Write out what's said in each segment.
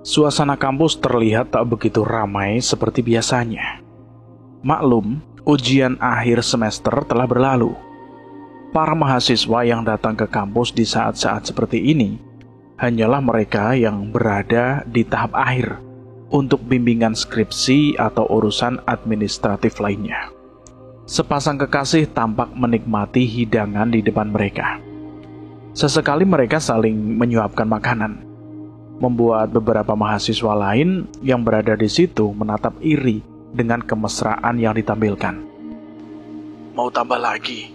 Suasana kampus terlihat tak begitu ramai seperti biasanya. Maklum, ujian akhir semester telah berlalu. Para mahasiswa yang datang ke kampus di saat-saat seperti ini hanyalah mereka yang berada di tahap akhir untuk bimbingan skripsi atau urusan administratif lainnya. Sepasang kekasih tampak menikmati hidangan di depan mereka. Sesekali mereka saling menyuapkan makanan, membuat beberapa mahasiswa lain yang berada di situ menatap iri dengan kemesraan yang ditampilkan. Mau tambah lagi?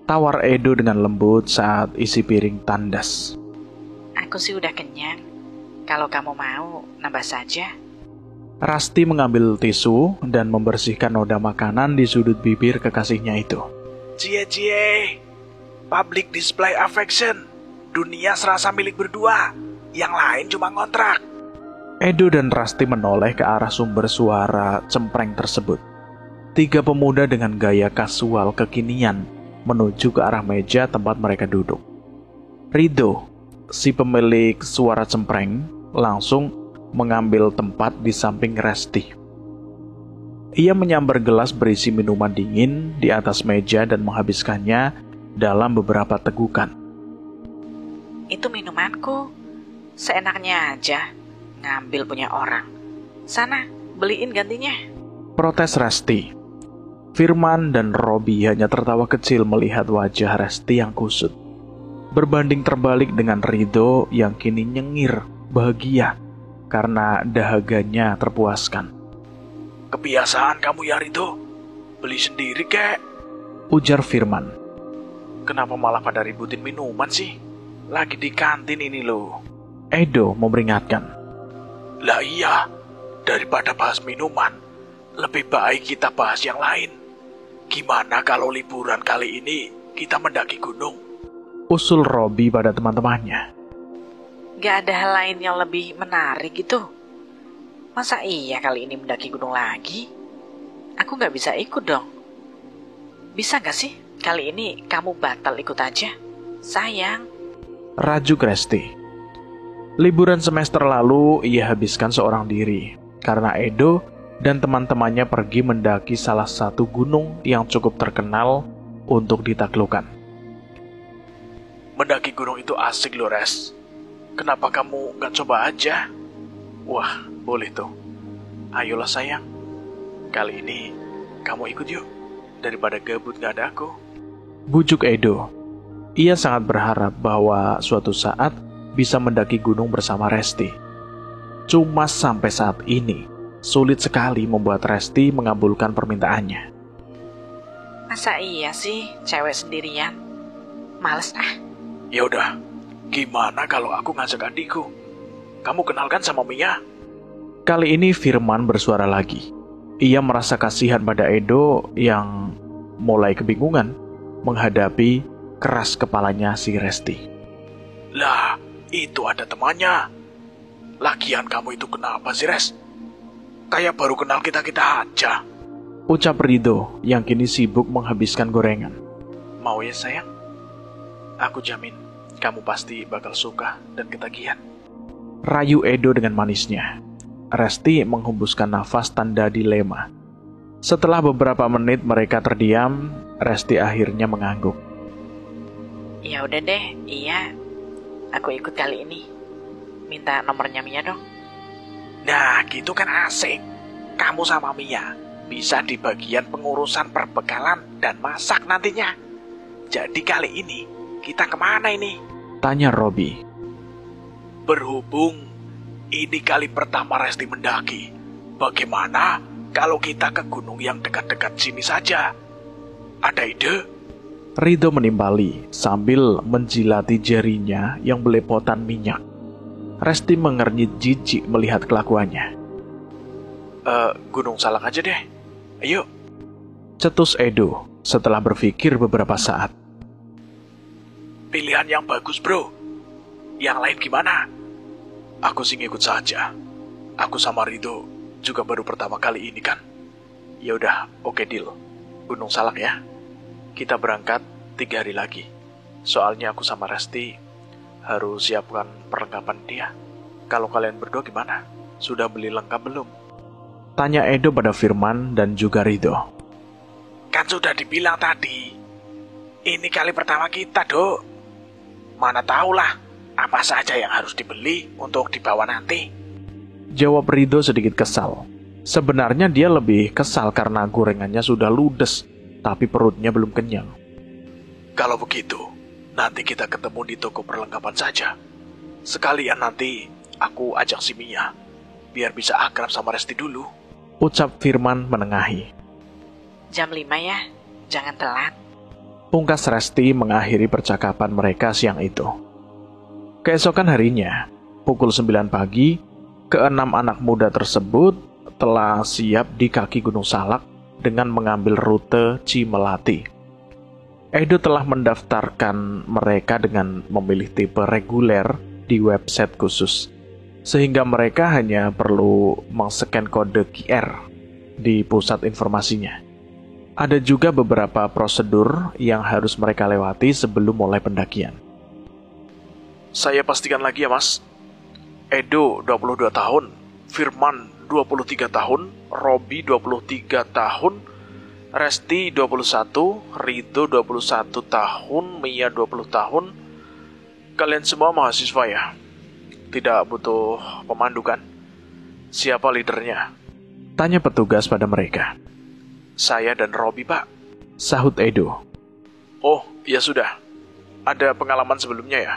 Tawar Edo dengan lembut saat isi piring tandas. Aku sih udah kenyang. Kalau kamu mau, nambah saja. Rasti mengambil tisu dan membersihkan noda makanan di sudut bibir kekasihnya itu. Cie, public display affection. Dunia serasa milik berdua, yang lain cuma ngontrak. Edo dan Rasti menoleh ke arah sumber suara cempreng tersebut. 3 pemuda dengan gaya kasual kekinian menuju ke arah meja tempat mereka duduk. Rido, si pemilik suara cempreng, langsung mengambil tempat di samping Resti. Ia menyambar gelas berisi minuman dingin di atas meja dan menghabiskannya dalam beberapa tegukan. Itu minumanku. Seenaknya aja ngambil punya orang. Sana, beliin gantinya. Protes Resti. Firman dan Robi hanya tertawa kecil melihat wajah Resti yang kusut. Berbanding terbalik dengan Rido yang kini nyengir, bahagia karena dahaganya terpuaskan. Kebiasaan kamu ya Rido, beli sendiri kek, ujar Firman. Kenapa malah pada ributin minuman sih? Lagi di kantin ini loh. Edo memperingatkan. Lah iya, daripada bahas minuman, lebih baik kita bahas yang lain. Gimana kalau liburan kali ini kita mendaki gunung? Usul Robi pada teman-temannya. Gak ada hal lain yang lebih menarik gitu. Masa iya kali ini mendaki gunung lagi? Aku gak bisa ikut dong. Bisa gak sih kali ini kamu batal ikut aja? Sayang. Rajuk Resti. Liburan semester lalu ia habiskan seorang diri karena Edo dan teman-temannya pergi mendaki salah satu gunung yang cukup terkenal untuk ditaklukkan. Mendaki gunung itu asik loh, Res. Kenapa kamu gak coba aja? Wah, boleh tuh. Ayolah sayang, kali ini kamu ikut yuk, daripada gabut gak ada aku. Bujuk Edo. Ia sangat berharap bahwa suatu saat bisa mendaki gunung bersama Resti. Cuma sampai saat ini, sulit sekali membuat Resti mengabulkan permintaannya. Masa iya sih cewek sendirian? Males ah. Ya udah, gimana kalau aku ngajak adikku? Kamu kenalkan sama Mia? Kali ini Firman bersuara lagi. Ia merasa kasihan pada Edo yang mulai kebingungan menghadapi keras kepalanya si Resti. Lah, itu ada temannya. Lagian kamu itu kenapa sih, Res? Kayak baru kenal kita-kita aja, ucap Rido yang kini sibuk menghabiskan gorengan. Mau ya sayang? Aku jamin kamu pasti bakal suka dan ketagihan, rayu Edo dengan manisnya. Resti menghembuskan nafas tanda dilema. Setelah beberapa menit mereka terdiam, Resti akhirnya mengangguk. Ya udah deh, iya. Aku ikut kali ini. Minta nomornya Mia dong. Nah, gitu kan asik. Kamu sama Mia bisa di bagian pengurusan perbekalan dan masak nantinya. Jadi kali ini kita kemana ini? Tanya Robi. Berhubung ini kali pertama Resti mendaki, bagaimana kalau kita ke gunung yang dekat-dekat sini saja? Ada ide? Rido menimpali sambil menjilati jarinya yang belepotan minyak. Resti mengernyit jijik melihat kelakuannya. Gunung Salak aja deh. Ayo. Cetus Edo setelah berpikir beberapa saat. Pilihan yang bagus, bro. Yang lain gimana? Aku sih ngikut saja. Aku sama Rido juga baru pertama kali ini kan. Ya udah, oke deal. Gunung Salak ya. Kita berangkat 3 hari lagi. Soalnya aku sama Resti harus siapkan perlengkapan dia. Kalau kalian berdua gimana? Sudah beli lengkap belum? Tanya Edo pada Firman dan juga Rido. Kan sudah dibilang tadi, ini kali pertama kita, Dok. Mana tahulah apa saja yang harus dibeli untuk dibawa nanti. Jawab Rido sedikit kesal. Sebenarnya dia lebih kesal karena gorengannya sudah ludes, tapi perutnya belum kenyang. Kalau begitu, nanti kita ketemu di toko perlengkapan saja. Sekalian nanti aku ajak si Mia, biar bisa akrab sama Resti dulu. Ucap Firman menengahi. Jam 5 ya, jangan telat. Pungkas Resti mengakhiri percakapan mereka siang itu. Keesokan harinya, pukul 9 pagi, keenam anak muda tersebut telah siap di kaki Gunung Salak dengan mengambil rute Cimelati. Edo telah mendaftarkan mereka dengan memilih tipe reguler di website khusus, sehingga mereka hanya perlu men-scan kode QR di pusat informasinya. Ada juga beberapa prosedur yang harus mereka lewati sebelum mulai pendakian. Saya pastikan lagi ya, Mas. Edo 22 tahun, Firman 23 tahun, Robi 23 tahun, Resti 21, Rido 21 tahun, Mia 20 tahun. Kalian semua mahasiswa ya? Tidak butuh pemandu kan? Siapa leadernya? Tanya petugas pada mereka. Saya dan Robi, Pak. Sahut Edo. Oh, ya sudah. Ada pengalaman sebelumnya ya?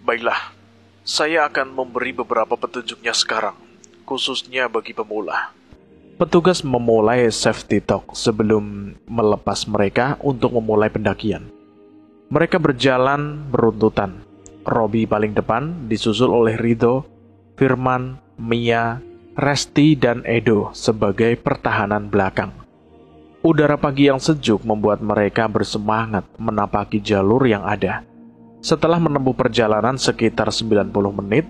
Baiklah, saya akan memberi beberapa petunjuknya sekarang, khususnya bagi pemula. Petugas memulai safety talk sebelum melepas mereka untuk memulai pendakian. Mereka berjalan beruntutan. Robi paling depan, disusul oleh Rido, Firman, Mia, Resti, dan Edo sebagai pertahanan belakang. Udara pagi yang sejuk membuat mereka bersemangat menapaki jalur yang ada. Setelah menempuh perjalanan sekitar 90 menit,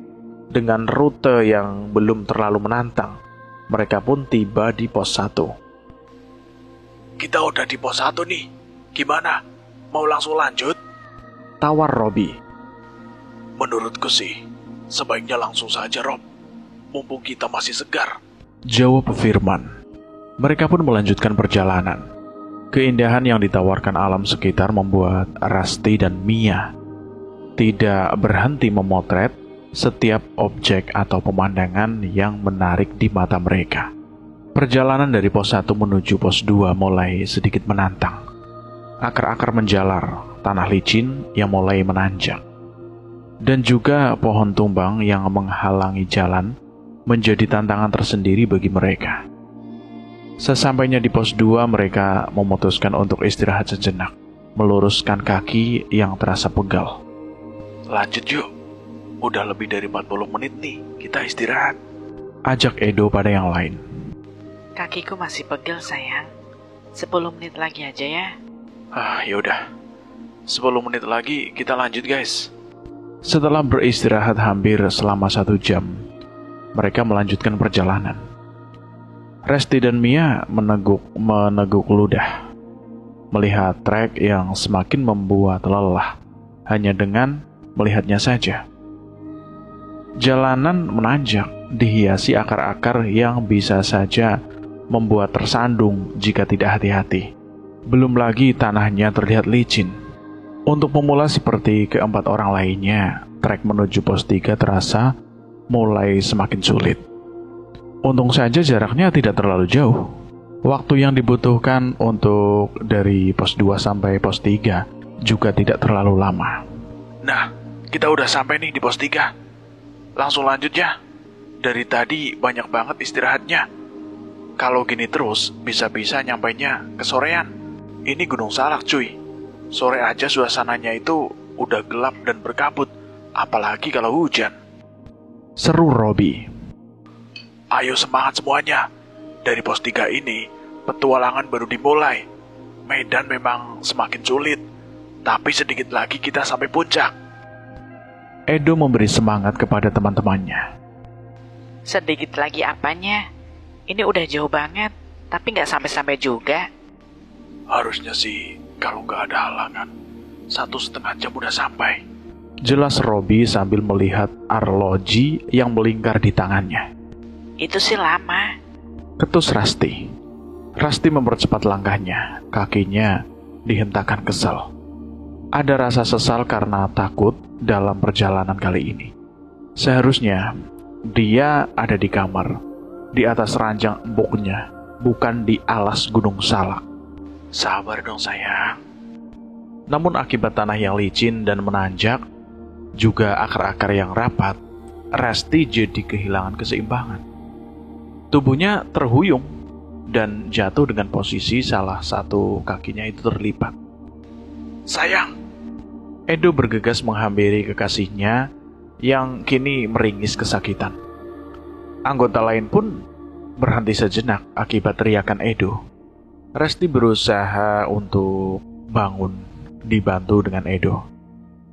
dengan rute yang belum terlalu menantang, mereka pun tiba di pos 1. Kita udah di pos 1 nih. Gimana? Mau langsung lanjut? Tawar Robi. Menurutku sih, sebaiknya langsung saja, Rob. Mumpung kita masih segar. Jawab Firman. Mereka pun melanjutkan perjalanan. Keindahan yang ditawarkan alam sekitar membuat Rasti dan Mia tidak berhenti memotret setiap objek atau pemandangan yang menarik di mata mereka. Perjalanan dari pos 1 menuju pos 2 mulai sedikit menantang. Akar-akar menjalar, tanah licin yang mulai menanjak, dan juga pohon tumbang yang menghalangi jalan menjadi tantangan tersendiri bagi mereka. Sesampainya di pos 2, mereka memutuskan untuk istirahat sejenak, meluruskan kaki yang terasa pegal. Lanjut yuk, udah lebih dari 40 menit nih, kita istirahat. Ajak Edo pada yang lain. Kakiku masih pegel sayang. 10 menit lagi aja ya. Yaudah, 10 menit lagi kita lanjut guys. Setelah beristirahat hampir selama 1 jam, mereka melanjutkan perjalanan. Resti dan Mia meneguk ludah, melihat trek yang semakin membuat lelah hanya dengan melihatnya saja. Jalanan menanjak, dihiasi akar-akar yang bisa saja membuat tersandung jika tidak hati-hati. Belum lagi tanahnya terlihat licin. Untuk pemula seperti keempat orang lainnya, trek menuju pos 3 terasa mulai semakin sulit. Untung saja jaraknya tidak terlalu jauh. Waktu yang dibutuhkan untuk dari pos 2 sampai pos 3 juga tidak terlalu lama. Nah, kita udah sampai nih di pos 3. Langsung lanjut ya. Dari tadi banyak banget istirahatnya. Kalau gini terus, bisa-bisa nyampainya kesorean. Ini Gunung Salak cuy. Sore aja suasananya itu udah gelap dan berkabut. Apalagi kalau hujan. Seru Robi. Ayo semangat semuanya. Dari pos 3 ini, petualangan baru dimulai. Medan memang semakin sulit, tapi sedikit lagi kita sampai puncak. Edo memberi semangat kepada teman-temannya. Sedikit lagi apanya? Ini udah jauh banget, tapi nggak sampai-sampai juga. Harusnya sih, kalau nggak ada halangan, 1,5 jam udah sampai. Jelas Robi sambil melihat arloji yang melingkar di tangannya. Itu sih lama. Ketus Rasti. Rasti mempercepat langkahnya, kakinya dihentakkan kesal. Ada rasa sesal karena takut dalam perjalanan kali ini. Seharusnya dia ada di kamar, di atas ranjang embuknya, bukan di alas Gunung Salak. Sabar dong sayang. Namun akibat tanah yang licin dan menanjak, juga akar-akar yang rapat, Rasti jadi kehilangan keseimbangan. Tubuhnya terhuyung dan jatuh dengan posisi salah satu kakinya itu terlipat. Sayang. Edo bergegas menghampiri kekasihnya yang kini meringis kesakitan. Anggota lain pun berhenti sejenak akibat teriakan Edo. Resti berusaha untuk bangun, dibantu dengan Edo.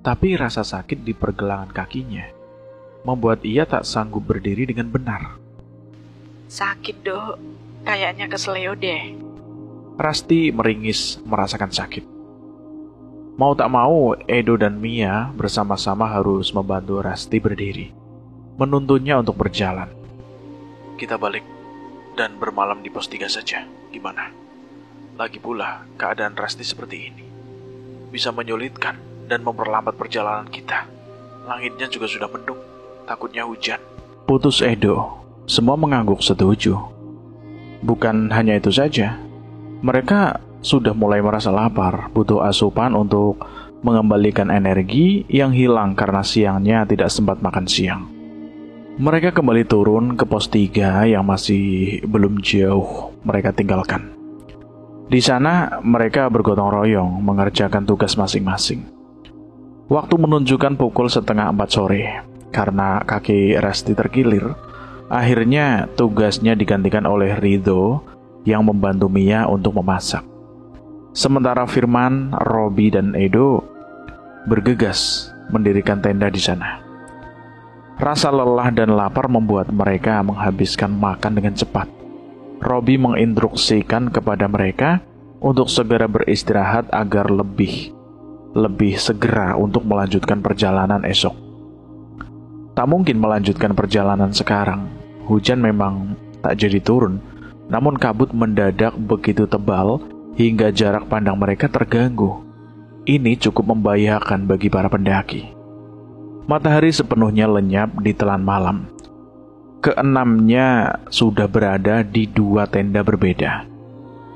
Tapi rasa sakit di pergelangan kakinya membuat ia tak sanggup berdiri dengan benar. Sakit, Dok. Kayaknya keseleo deh. Rasti meringis merasakan sakit. Mau tak mau, Edo dan Mia bersama-sama harus membantu Rasti berdiri, menuntunnya untuk berjalan. Kita balik dan bermalam di pos 3 saja. Gimana? Lagi pula, keadaan Rasti seperti ini bisa menyulitkan dan memperlambat perjalanan kita. Langitnya juga sudah mendung, takutnya hujan. Putus Edo. Semua mengangguk setuju. Bukan hanya itu saja, mereka sudah mulai merasa lapar, butuh asupan untuk mengembalikan energi yang hilang karena siangnya tidak sempat makan siang. Mereka kembali turun ke pos 3 yang masih belum jauh mereka tinggalkan. Di sana mereka bergotong royong mengerjakan tugas masing-masing. Waktu menunjukkan pukul 3:30 sore. Karena kaki Resti terkilir, akhirnya tugasnya digantikan oleh Ridho yang membantu Mia untuk memasak. Sementara Firman, Robi, dan Edo bergegas mendirikan tenda di sana. Rasa lelah dan lapar membuat mereka menghabiskan makan dengan cepat. Robi menginstruksikan kepada mereka untuk segera beristirahat agar lebih segera untuk melanjutkan perjalanan esok. Tak mungkin melanjutkan perjalanan sekarang. Hujan memang tak jadi turun, namun kabut mendadak begitu tebal hingga jarak pandang mereka terganggu. Ini cukup membahayakan bagi para pendaki. Matahari sepenuhnya lenyap di telan malam. Keenamnya sudah berada di 2 tenda berbeda.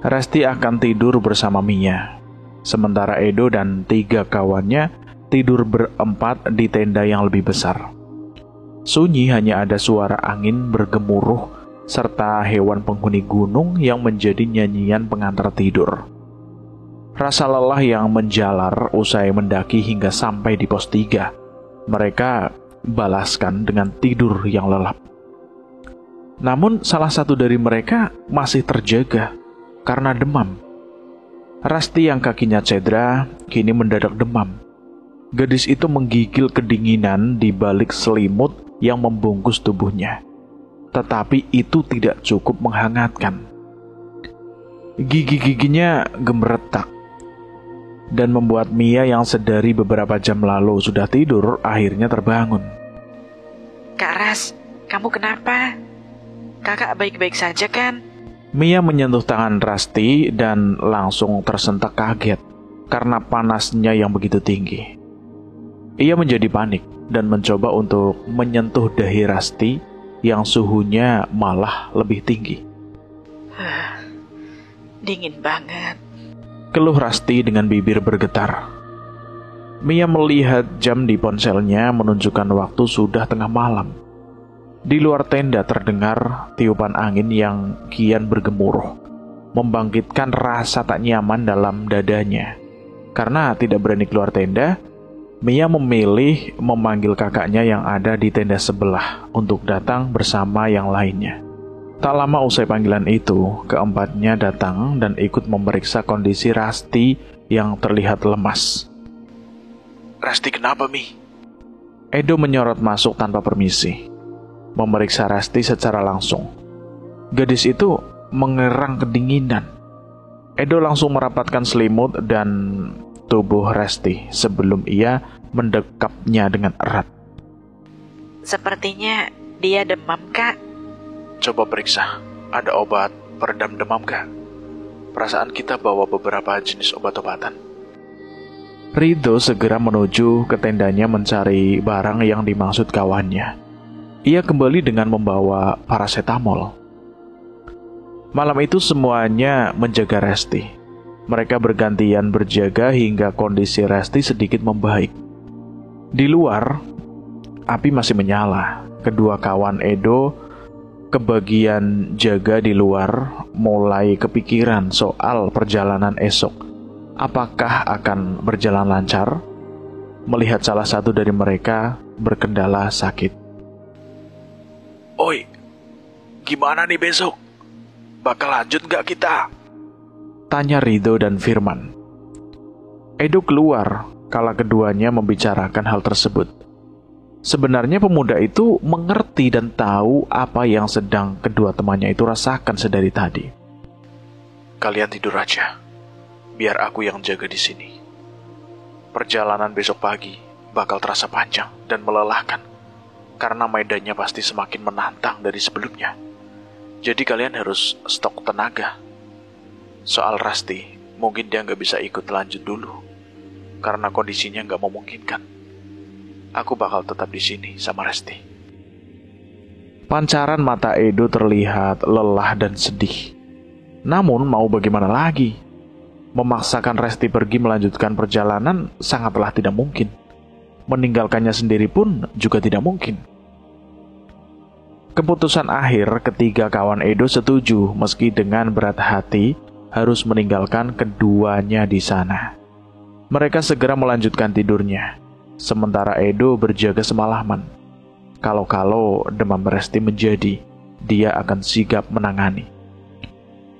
Resti akan tidur bersama Mia, sementara Edo dan 3 kawannya tidur berempat di tenda yang lebih besar. Sunyi, hanya ada suara angin bergemuruh serta hewan penghuni gunung yang menjadi nyanyian pengantar tidur. Rasa lelah yang menjalar usai mendaki hingga sampai di pos 3, mereka balaskan dengan tidur yang lelap. Namun salah satu dari mereka masih terjaga karena demam. Rasti yang kakinya cedera kini mendadak demam. Gadis itu menggigil kedinginan di balik selimut yang membungkus tubuhnya. Tetapi itu tidak cukup menghangatkan. Gigi-giginya gemeretak dan membuat Mia yang sedari beberapa jam lalu sudah tidur akhirnya terbangun. Kak Ras, kamu kenapa? Kakak baik-baik saja kan? Mia menyentuh tangan Rasti dan langsung tersentak kaget karena panasnya yang begitu tinggi. Ia menjadi panik dan mencoba untuk menyentuh dahi Rasti yang suhunya malah lebih tinggi. Dingin banget. Keluh Rasti dengan bibir bergetar. Mia melihat jam di ponselnya menunjukkan waktu sudah tengah malam. Di luar tenda terdengar tiupan angin yang kian bergemuruh, membangkitkan rasa tak nyaman dalam dadanya. Karena tidak berani keluar tenda, Mia memilih memanggil kakaknya yang ada di tenda sebelah untuk datang bersama yang lainnya. Tak lama usai panggilan itu, keempatnya datang dan ikut memeriksa kondisi Rasti yang terlihat lemas. Rasti kenapa, Mi? Edo menyorot masuk tanpa permisi, memeriksa Rasti secara langsung. Gadis itu mengerang kedinginan. Edo langsung merapatkan selimut dan tubuh Resti sebelum ia mendekapnya dengan erat. Sepertinya dia demam, Kak. Coba periksa, ada obat peredam demam gak? Perasaan kita bawa beberapa jenis obat-obatan. Ridho segera menuju ke tendanya mencari barang yang dimaksud kawannya. Ia kembali dengan membawa parasetamol. Malam itu semuanya menjaga Resti. Mereka bergantian berjaga hingga kondisi Resti sedikit membaik. Di luar, api masih menyala. Kedua kawan Edo kebagian jaga di luar mulai kepikiran soal perjalanan esok. Apakah akan berjalan lancar? Melihat salah satu dari mereka berkendala sakit. Oi, gimana nih besok? Bakal lanjut gak kita? Tanya Ridho dan Firman. Edo keluar kala keduanya membicarakan hal tersebut. Sebenarnya pemuda itu mengerti dan tahu apa yang sedang kedua temannya itu rasakan sedari tadi. Kalian tidur aja, biar aku yang jaga di sini. Perjalanan besok pagi bakal terasa panjang dan melelahkan, karena medannya pasti semakin menantang dari sebelumnya. Jadi kalian harus stok tenaga. Soal Rasti, mungkin dia nggak bisa ikut lanjut dulu, karena kondisinya nggak memungkinkan. Aku bakal tetap di sini sama Resti. Pancaran mata Edo terlihat lelah dan sedih. Namun mau bagaimana lagi? Memaksakan Resti pergi melanjutkan perjalanan sangatlah tidak mungkin. Meninggalkannya sendiri pun juga tidak mungkin. Keputusan akhir ketiga kawan Edo setuju meski dengan berat hati harus meninggalkan keduanya di sana. Mereka segera melanjutkan tidurnya. Sementara Edo berjaga semalaman. Kalau-kalau demam Resti menjadi, dia akan sigap menangani.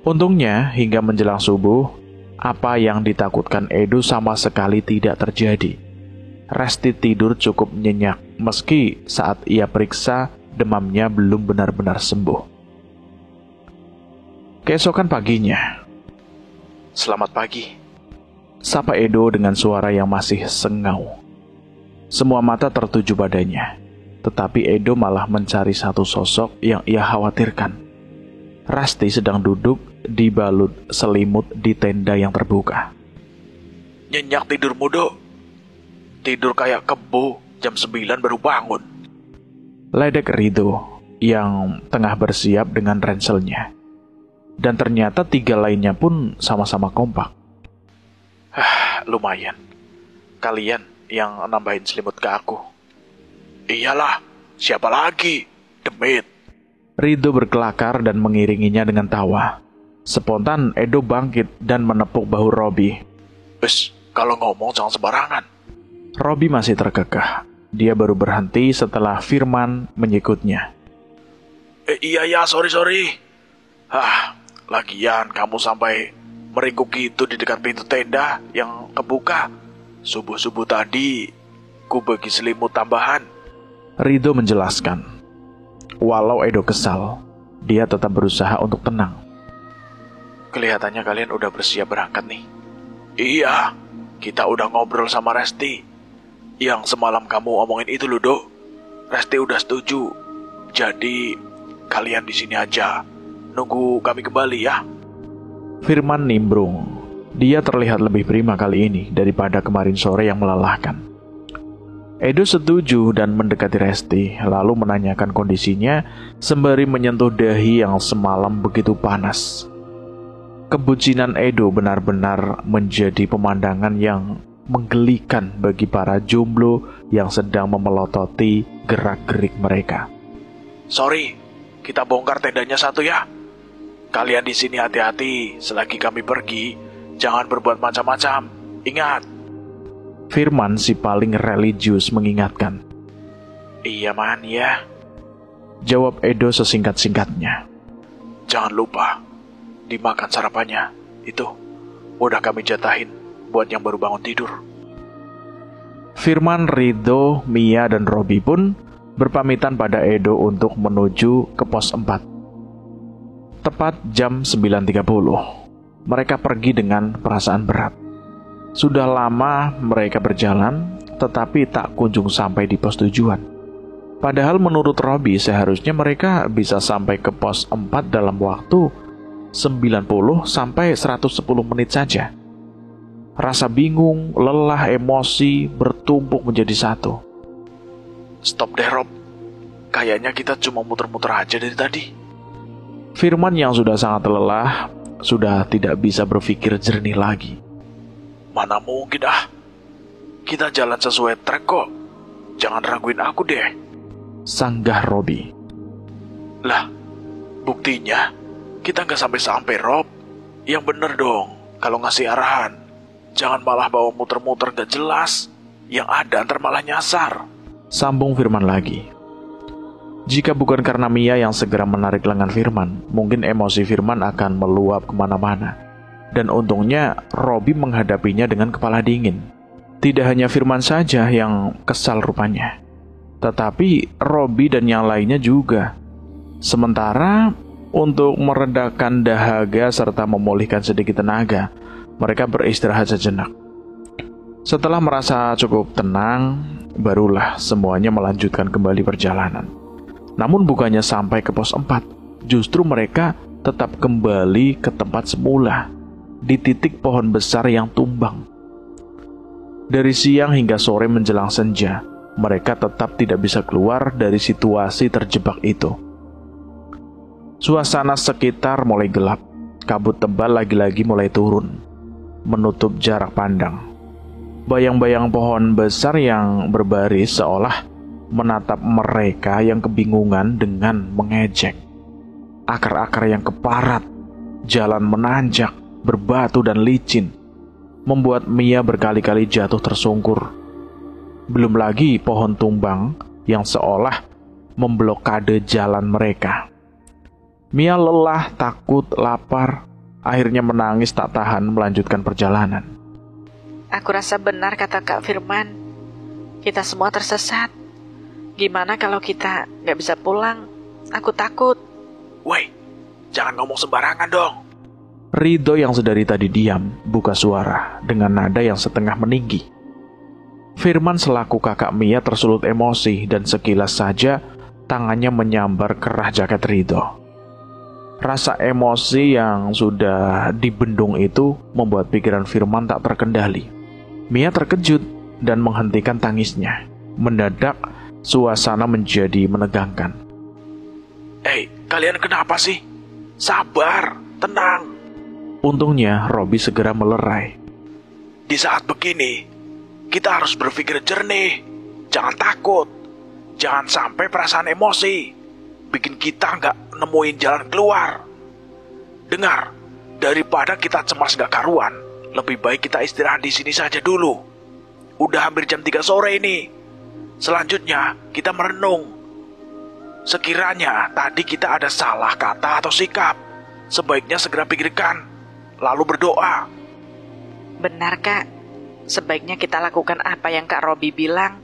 Untungnya hingga menjelang subuh, apa yang ditakutkan Edo sama sekali tidak terjadi. Resti tidur cukup nyenyak, meski saat ia periksa demamnya belum benar-benar sembuh. Keesokan paginya, Selamat pagi. sapa Edo dengan suara yang masih sengau. Semua mata tertuju padanya, tetapi Edo malah mencari satu sosok yang ia khawatirkan. Rasti sedang duduk dibalut selimut di tenda yang terbuka. Nyenyak tidurmu, Dok. Tidur kayak kebo, jam 9 baru bangun. Ledek Ridho yang tengah bersiap dengan ranselnya. Dan ternyata tiga lainnya pun sama-sama kompak. Lumayan. Kalian yang nambahin selimut ke aku. Iyalah, siapa lagi? Demit. Ridho berkelakar dan mengiringinya dengan tawa. Spontan Edo bangkit dan menepuk bahu Robi. Bes, kalau ngomong jangan sembarangan. Robi masih terkekeh. Dia baru berhenti setelah Firman menyikutnya. Iya, sorry. Lagian kamu sampai meringkuk gitu di dekat pintu tenda yang kebuka. Subuh-subuh tadi, ku bagi selimut tambahan. Ridho menjelaskan. Walau Edo kesal, dia tetap berusaha untuk tenang. Kelihatannya kalian udah bersiap berangkat nih. Iya, kita udah ngobrol sama Resti. Yang semalam kamu omongin itu loh, Dok. Resti udah setuju. Jadi, kalian di sini aja. Nunggu kami kembali ya. Firman nimbrung. Dia terlihat lebih prima kali ini daripada kemarin sore yang melelahkan. Edo setuju dan mendekati Resti, lalu menanyakan kondisinya sembari menyentuh dahi yang semalam begitu panas. Kebucinan Edo benar-benar menjadi pemandangan yang menggelikan bagi para jomblo yang sedang memelototi gerak-gerik mereka. Sorry, kita bongkar tendanya satu ya. Kalian di sini hati-hati selagi kami pergi. Jangan berbuat macam-macam. Ingat. Firman si paling religius mengingatkan. Iya man ya. Jawab Edo sesingkat-singkatnya. Jangan lupa dimakan sarapannya. Itu udah kami jatahin buat yang baru bangun tidur. Firman, Ridho, Mia, dan Robi pun berpamitan pada Edo untuk menuju ke pos 4. Tepat jam 9.30. Mereka pergi dengan perasaan berat. Sudah lama mereka berjalan, tetapi tak kunjung sampai di pos tujuan. Padahal menurut Robby seharusnya mereka bisa sampai ke pos 4 dalam waktu 90 sampai 110 menit saja. Rasa bingung, lelah, emosi bertumpuk menjadi satu. Stop deh, Rob. Kayaknya kita cuma muter-muter aja dari tadi. Firman yang sudah sangat lelah, sudah tidak bisa berpikir jernih lagi. Mana mungkin kita jalan sesuai trek kok. Jangan raguin aku deh, sanggah Robby. Lah, buktinya kita nggak sampai-sampai, Rob. Yang bener dong, kalau ngasih arahan. Jangan malah bawa muter-muter gak jelas. Yang ada ntar malah nyasar, sambung Firman lagi. Jika bukan karena Mia yang segera menarik lengan Firman, mungkin emosi Firman akan meluap kemana-mana. Dan untungnya Robby menghadapinya dengan kepala dingin. Tidak hanya Firman saja yang kesal rupanya, tetapi Robby dan yang lainnya juga. Sementara untuk meredakan dahaga serta memulihkan sedikit tenaga, mereka beristirahat sejenak. Setelah merasa cukup tenang, barulah semuanya melanjutkan kembali perjalanan. Namun bukannya sampai ke pos 4, justru mereka tetap kembali ke tempat semula, di titik pohon besar yang tumbang. Dari siang hingga sore menjelang senja, mereka tetap tidak bisa keluar dari situasi terjebak itu. Suasana sekitar mulai gelap, kabut tebal lagi-lagi mulai turun, menutup jarak pandang. Bayang-bayang pohon besar yang berbaris seolah menatap mereka yang kebingungan dengan mengejek. Akar-akar yang keparat, jalan menanjak, berbatu dan licin, membuat Mia berkali-kali jatuh tersungkur. Belum lagi pohon tumbang yang seolah memblokade jalan mereka. Mia lelah, takut, lapar, akhirnya menangis tak tahan melanjutkan perjalanan. Aku rasa benar kata Kak Firman. Kita semua tersesat. Gimana kalau kita gak bisa pulang? Aku takut. Woi, jangan ngomong sembarangan dong. Ridho yang sedari tadi diam, buka suara dengan nada yang setengah meninggi. Firman selaku kakak Mia tersulut emosi dan sekilas saja tangannya menyambar kerah jaket Ridho. Rasa emosi yang sudah dibendung itu membuat pikiran Firman tak terkendali. Mia terkejut dan menghentikan tangisnya. Mendadak suasana menjadi menegangkan. Kalian kenapa sih? Sabar, tenang. Untungnya Robby segera melerai. Di saat begini, kita harus berpikir jernih. Jangan takut. Jangan sampai perasaan emosi bikin kita nggak nemuin jalan keluar. Dengar, daripada kita cemas nggak karuan, lebih baik kita istirahat di sini saja dulu. Udah hampir jam 3 sore ini. Selanjutnya kita merenung. Sekiranya tadi kita ada salah kata atau sikap, sebaiknya segera pikirkan, lalu berdoa. Benar Kak, sebaiknya kita lakukan apa yang Kak Robby bilang.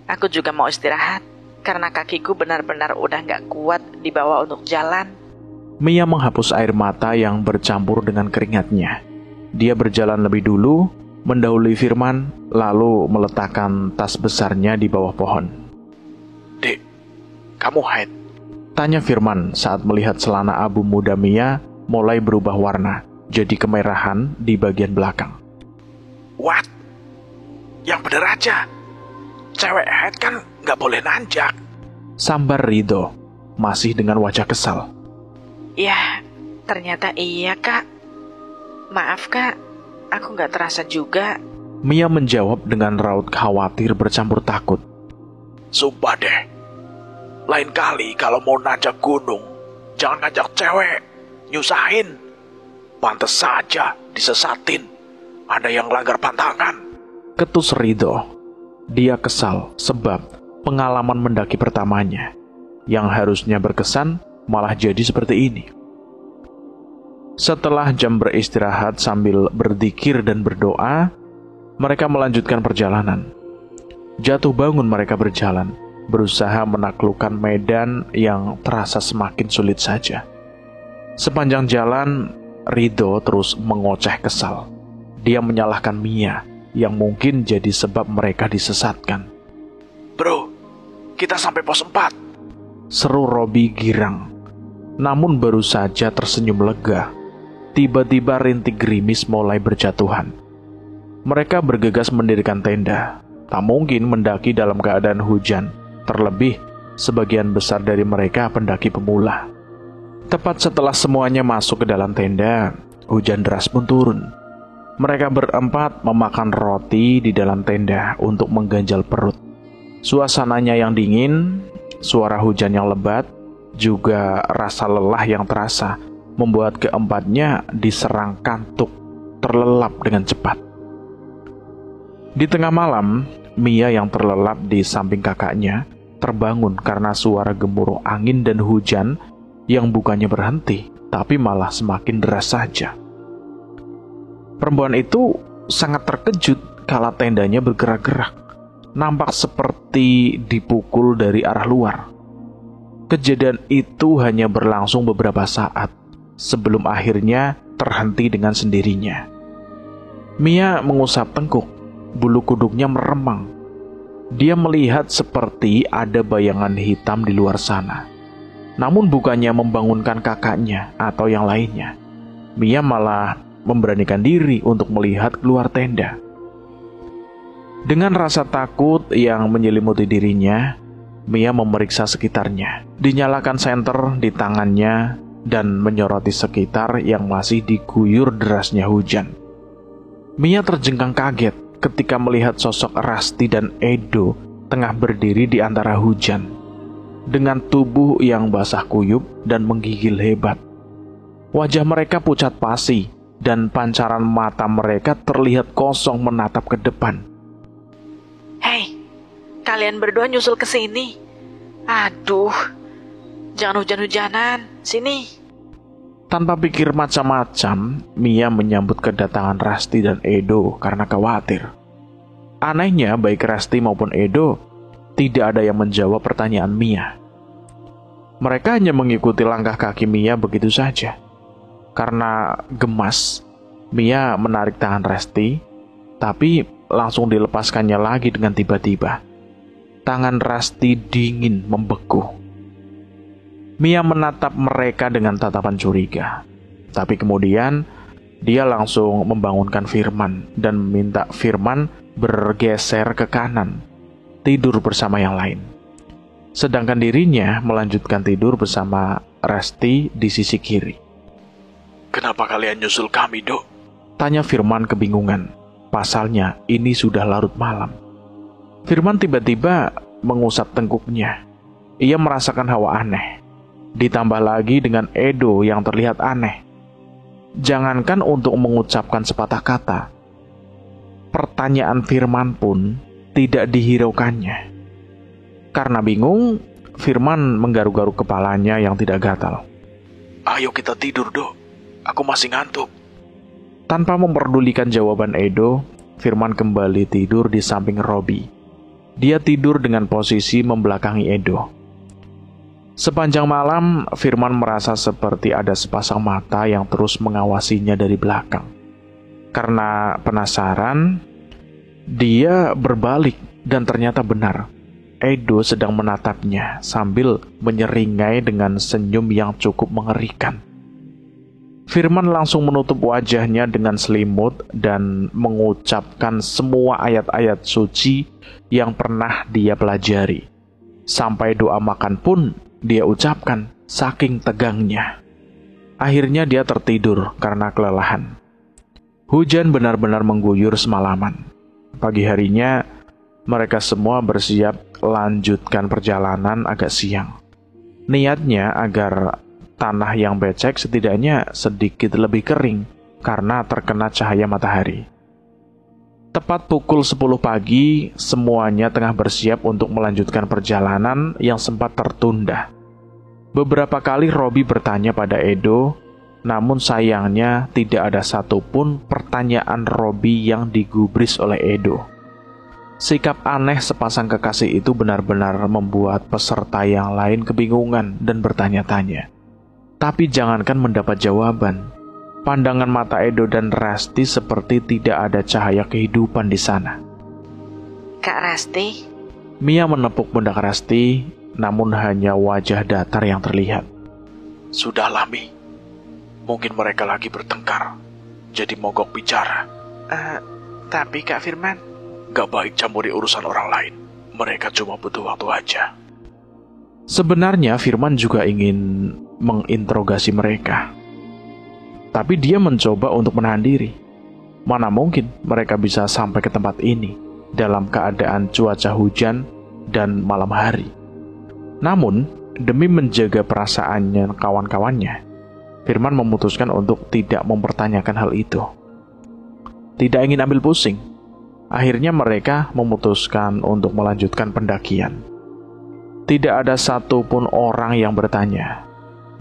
Aku juga mau istirahat, karena kakiku benar-benar udah gak kuat dibawa untuk jalan. Mia menghapus air mata yang bercampur dengan keringatnya. Dia berjalan lebih dulu, mendahului Firman, lalu meletakkan tas besarnya di bawah pohon. Dek, kamu haid? Tanya Firman saat melihat celana abu muda Mia mulai berubah warna, jadi kemerahan di bagian belakang. What? Yang bener aja. Cewek haid kan gak boleh nanjak. Sambar Ridho, masih dengan wajah kesal. Ya, ternyata iya Kak. Maaf Kak, aku gak terasa juga. Mia menjawab dengan raut khawatir bercampur takut. Sumpah deh, lain kali kalau mau nanjak gunung, jangan ngajak cewek, nyusahin. Pantes saja disesatin, ada yang langgar pantangan. Ketus Ridho. Dia kesal sebab pengalaman mendaki pertamanya, yang harusnya berkesan, malah jadi seperti ini. Setelah jam beristirahat sambil berzikir dan berdoa, mereka melanjutkan perjalanan. Jatuh bangun mereka berjalan, berusaha menaklukkan medan yang terasa semakin sulit saja. Sepanjang jalan, Ridho terus mengoceh kesal. Dia menyalahkan Mia yang mungkin jadi sebab mereka disesatkan. Bro, kita sampai pos 4. Seru Robi girang. Namun baru saja tersenyum lega, tiba-tiba rintik gerimis mulai berjatuhan. Mereka bergegas mendirikan tenda. Tak mungkin mendaki dalam keadaan hujan, terlebih sebagian besar dari mereka pendaki pemula. Tepat setelah semuanya masuk ke dalam tenda, hujan deras pun turun. Mereka berempat memakan roti di dalam tenda untuk mengganjal perut. Suasananya yang dingin, suara hujan yang lebat, juga rasa lelah yang terasa membuat keempatnya diserang kantuk, terlelap dengan cepat. Di tengah malam, Mia yang terlelap di samping kakaknya terbangun karena suara gemuruh angin dan hujan yang bukannya berhenti, tapi malah semakin deras saja. Perempuan itu sangat terkejut kala tendanya bergerak-gerak, nampak seperti dipukul dari arah luar. Kejadian itu hanya berlangsung beberapa saat, sebelum akhirnya terhenti dengan sendirinya. Mia mengusap tengkuk, bulu kuduknya meremang. Dia melihat seperti ada bayangan hitam di luar sana. Namun bukannya membangunkan kakaknya atau yang lainnya, Mia malah memberanikan diri untuk melihat keluar tenda. Dengan rasa takut yang menyelimuti dirinya, Mia memeriksa sekitarnya. Dinyalakan senter di tangannya dan menyoroti sekitar yang masih diguyur derasnya hujan. Mia terjengkang kaget ketika melihat sosok Rasti dan Edo tengah berdiri di antara hujan, dengan tubuh yang basah kuyup dan menggigil hebat. Wajah mereka pucat pasi, dan pancaran mata mereka terlihat kosong menatap ke depan. Hei, kalian berdua nyusul ke sini. Aduh, jangan hujan-hujanan, sini. Tanpa pikir macam-macam, Mia menyambut kedatangan Rasti dan Edo karena khawatir. Anehnya, baik Rasti maupun Edo tidak ada yang menjawab pertanyaan Mia. Mereka hanya mengikuti langkah kaki Mia begitu saja. Karena gemas, Mia menarik tangan Rasti, tapi langsung dilepaskannya lagi dengan tiba-tiba. Tangan Rasti dingin membeku. Mia menatap mereka dengan tatapan curiga. Tapi kemudian, dia langsung membangunkan Firman dan meminta Firman bergeser ke kanan, tidur bersama yang lain. Sedangkan dirinya melanjutkan tidur bersama Rasti di sisi kiri. Kenapa kalian nyusul kami, Dok? Tanya Firman kebingungan. Pasalnya ini sudah larut malam. Firman tiba-tiba mengusap tengkuknya. Ia merasakan hawa aneh. Ditambah lagi dengan Edo yang terlihat aneh. Jangankan untuk mengucapkan sepatah kata, pertanyaan Firman pun tidak dihiraukannya. Karena bingung, Firman menggaruk-garuk kepalanya yang tidak gatal. Ayo kita tidur, Dok. Aku masih ngantuk. Tanpa memperdulikan jawaban Edo, Firman kembali tidur di samping Robi. Dia tidur dengan posisi membelakangi Edo. Sepanjang malam, Firman merasa seperti ada sepasang mata yang terus mengawasinya dari belakang. Karena penasaran, dia berbalik dan ternyata benar. Edo sedang menatapnya sambil menyeringai dengan senyum yang cukup mengerikan. Firman langsung menutup wajahnya dengan selimut dan mengucapkan semua ayat-ayat suci yang pernah dia pelajari. Sampai doa makan pun dia ucapkan, saking tegangnya. Akhirnya dia tertidur karena kelelahan. Hujan benar-benar mengguyur semalaman. Pagi harinya, mereka semua bersiap lanjutkan perjalanan agak siang. Niatnya agar tanah yang becek setidaknya sedikit lebih kering karena terkena cahaya matahari. Tepat pukul 10 pagi, semuanya tengah bersiap untuk melanjutkan perjalanan yang sempat tertunda. Beberapa kali Robi bertanya pada Edo, namun sayangnya tidak ada satupun pertanyaan Robi yang digubris oleh Edo. Sikap aneh sepasang kekasih itu benar-benar membuat peserta yang lain kebingungan dan bertanya-tanya. Tapi jangankan mendapat jawaban, Pandangan mata Edo dan Resti seperti tidak ada cahaya kehidupan di sana. Kak Resti? Mia menepuk pundak Resti, namun hanya wajah datar yang terlihat. Sudahlah, Mi. Mungkin mereka lagi bertengkar, jadi mogok bicara. Tapi Kak Firman, Gak baik campuri urusan orang lain. Mereka cuma butuh waktu aja. Sebenarnya Firman juga ingin menginterogasi mereka. Tapi dia mencoba untuk menahan diri. Mana mungkin mereka bisa sampai ke tempat ini dalam keadaan cuaca hujan dan malam hari. Namun, demi menjaga perasaannya kawan-kawannya, Firman memutuskan untuk tidak mempertanyakan hal itu. Tidak ingin ambil pusing, akhirnya mereka memutuskan untuk melanjutkan pendakian. Tidak ada satupun orang yang bertanya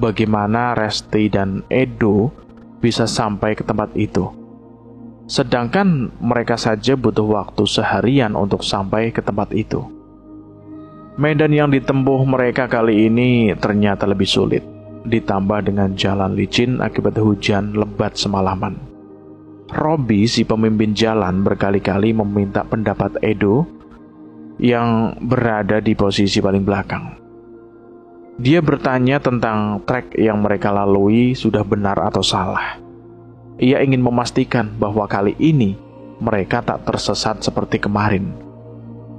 bagaimana Resti dan Edo bisa sampai ke tempat itu. Sedangkan mereka saja butuh waktu seharian untuk sampai ke tempat itu. Medan yang ditempuh mereka kali ini ternyata lebih sulit, ditambah dengan jalan licin akibat hujan lebat semalaman. Robi, si pemimpin jalan, berkali-kali meminta pendapat Edo yang berada di posisi paling belakang. Dia bertanya tentang trek yang mereka lalui sudah benar atau salah. Ia ingin memastikan bahwa kali ini mereka tak tersesat seperti kemarin.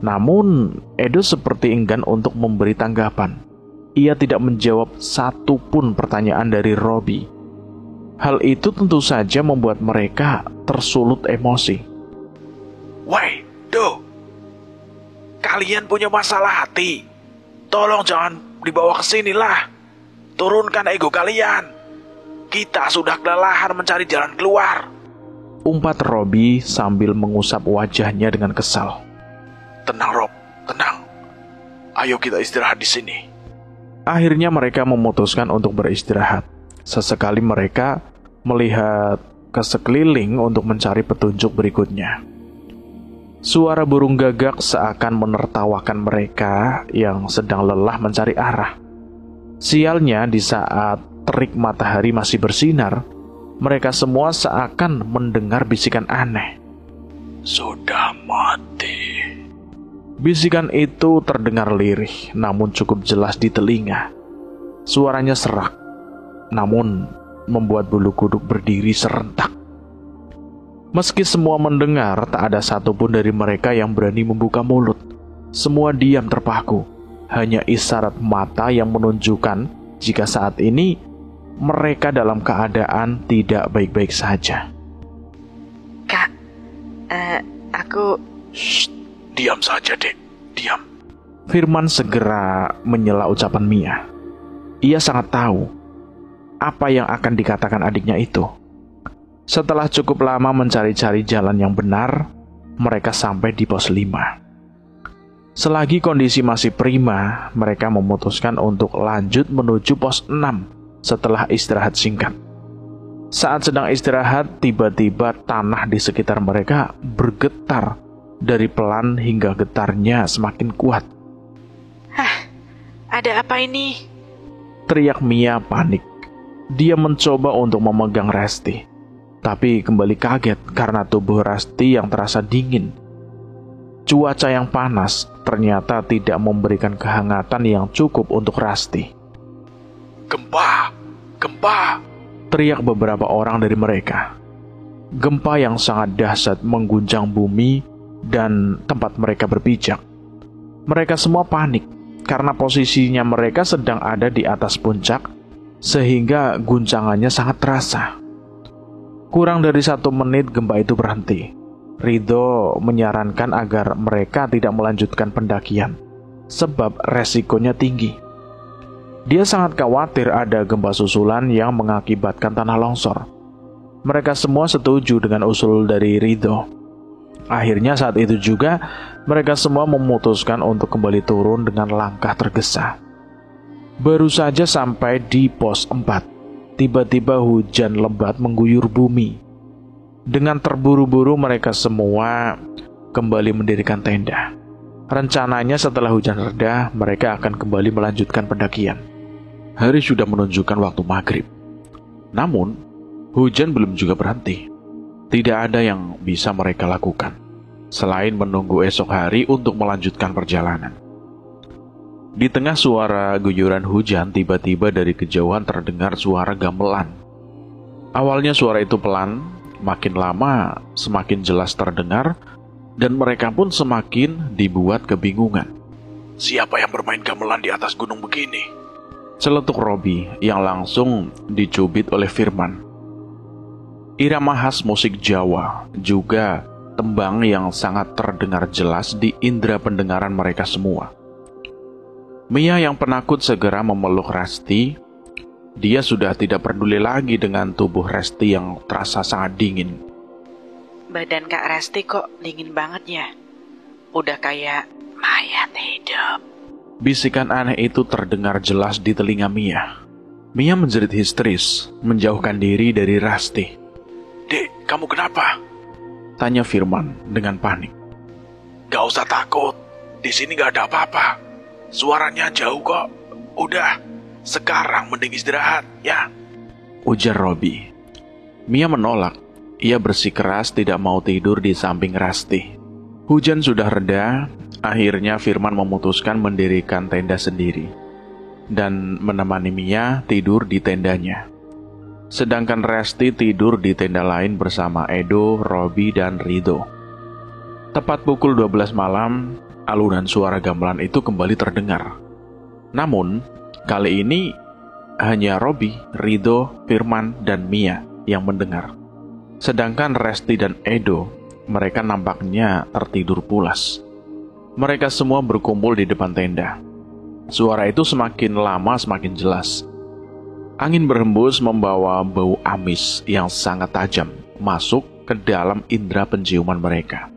Namun, Edo seperti enggan untuk memberi tanggapan. Ia tidak menjawab satupun pertanyaan dari Robi. Hal itu tentu saja membuat mereka tersulut emosi. Woi, Do. Kalian punya masalah hati. Tolong jangan dibawa ke sini lah. Turunkan ego kalian. Kita sudah kelelahan mencari jalan keluar. Umpat Robi sambil mengusap wajahnya dengan kesal. Tenang, Rob. Tenang. Ayo kita istirahat di sini. Akhirnya mereka memutuskan untuk beristirahat. Sesekali mereka melihat ke sekeliling untuk mencari petunjuk berikutnya. Suara burung gagak seakan menertawakan mereka yang sedang lelah mencari arah. Sialnya, di saat terik matahari masih bersinar, mereka semua seakan mendengar bisikan aneh. Sudah mati. Bisikan itu terdengar lirih, namun cukup jelas di telinga. Suaranya serak, namun membuat bulu kuduk berdiri serentak. Meski semua mendengar, tak ada satupun dari mereka yang berani membuka mulut. Semua diam terpaku. Hanya isyarat mata yang menunjukkan jika saat ini mereka dalam keadaan tidak baik-baik saja. Kak, aku... Shh, diam saja, Dek. Diam. Firman segera menyela ucapan Mia. Ia sangat tahu apa yang akan dikatakan adiknya itu. Setelah cukup lama mencari-cari jalan yang benar, mereka sampai di pos 5. Selagi kondisi masih prima, mereka memutuskan untuk lanjut menuju pos 6 setelah istirahat singkat. Saat sedang istirahat, tiba-tiba tanah di sekitar mereka bergetar dari pelan hingga getarnya semakin kuat. Hah, ada apa ini? Teriak Mia panik. Dia mencoba untuk memegang Resti, tapi kembali kaget karena tubuh Resti yang terasa dingin. Cuaca yang panas ternyata tidak memberikan kehangatan yang cukup untuk Resti. Gempa! Gempa! Teriak beberapa orang dari mereka. Gempa yang sangat dahsyat mengguncang bumi dan tempat mereka berpijak. Mereka semua panik karena posisinya mereka sedang ada di atas puncak, sehingga guncangannya sangat terasa. Kurang dari 1 menit gempa itu berhenti. Ridho menyarankan agar mereka tidak melanjutkan pendakian, sebab resikonya tinggi. Dia sangat khawatir ada gempa susulan yang mengakibatkan tanah longsor. Mereka semua setuju dengan usul dari Ridho. Akhirnya saat itu juga, mereka semua memutuskan untuk kembali turun dengan langkah tergesa. Baru saja sampai di pos 4, tiba-tiba hujan lebat mengguyur bumi. Dengan terburu-buru mereka semua kembali mendirikan tenda. Rencananya setelah hujan reda, mereka akan kembali melanjutkan pendakian. Hari sudah menunjukkan waktu maghrib. Namun, Hujan belum juga berhenti. Tidak ada yang bisa mereka lakukan selain menunggu esok hari untuk melanjutkan perjalanan. Di tengah suara guyuran hujan, tiba-tiba dari kejauhan terdengar suara gamelan. Awalnya suara itu pelan, makin lama semakin jelas terdengar, dan mereka pun semakin dibuat kebingungan. Siapa yang bermain gamelan di atas gunung begini? Celetuk Robi yang langsung dicubit oleh Firman. Irama khas musik Jawa, juga tembang yang sangat terdengar jelas di indera pendengaran mereka semua. Mia yang penakut segera memeluk Resti. Dia sudah tidak peduli lagi dengan tubuh Resti yang terasa sangat dingin. Badan Kak Resti kok dingin banget ya? Udah kayak mayat hidup. Bisikan aneh itu terdengar jelas di telinga Mia. Mia menjerit histeris, menjauhkan diri dari Resti. Dek, kamu kenapa? Tanya Firman dengan panik. Gak usah takut, di sini gak ada apa-apa. Suaranya jauh kok. Udah, sekarang mending istirahat, ya. Ujar Robi. Mia menolak. Ia bersikeras tidak mau tidur di samping Rasti. Hujan sudah reda. Akhirnya Firman memutuskan mendirikan tenda sendiri dan menemani Mia tidur di tendanya. Sedangkan Resti tidur di tenda lain bersama Edo, Robi, dan Rido. Tepat pukul 12 malam, alunan suara gamelan itu kembali terdengar. Namun, kali ini hanya Robi, Rido, Firman, dan Mia yang mendengar. Sedangkan Resti dan Edo, mereka nampaknya tertidur pulas. Mereka semua berkumpul di depan tenda. Suara itu semakin lama semakin jelas. Angin berhembus membawa bau amis yang sangat tajam masuk ke dalam indera penciuman mereka.